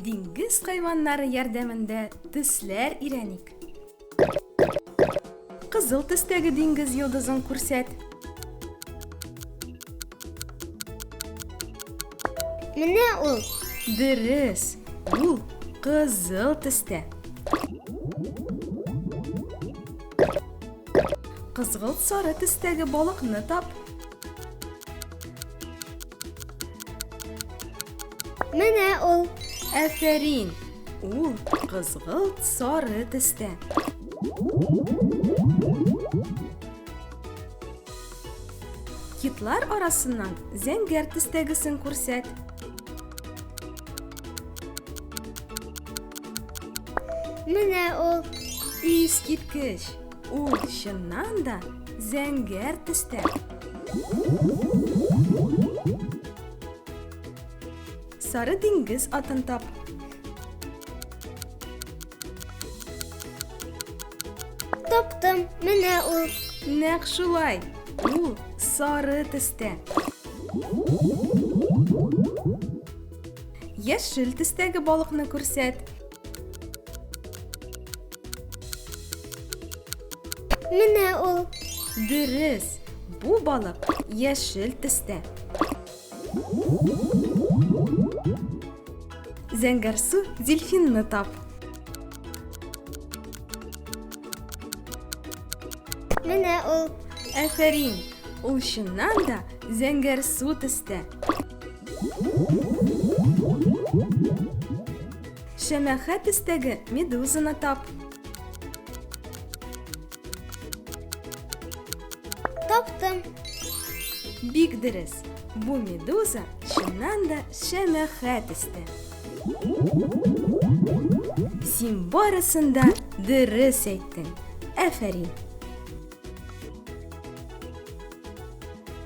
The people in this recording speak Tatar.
Диңгез хайваннары ярдәмендә төсләр өйрәник. Кызыл төстәге диңгез йолдызын күрсәт. Менә ул. Дөрес, ул кызыл төстә. Кызгылт сары төстәге балыкны тап. Менә ул. Афәрин, ул кызгылт сары төстә. Китлар арасыннан зәңгәр төстәгесен күрсәт. Менә ул. Искиткеч, ул чыннан да зәңгәр төстә. Сары диңгез атын тап. Таптым. Менә ул. Нәкъ шулай, ул сары төстә. Яшел төстәге балыкны күрсәт. Менә ул. Дөрес, бу балык яшел төстә. Зәңгәр су дельфинны тап. Менә ул. Афәрин, ул чыннан да зәңгәр су төстә. Шәмәхә төстәге медузаны тап. Таптым. Бик дөрес, бу медуза чыннан да шәмәхә төстә. Син барысын да дөрес әйттең. Афәрин.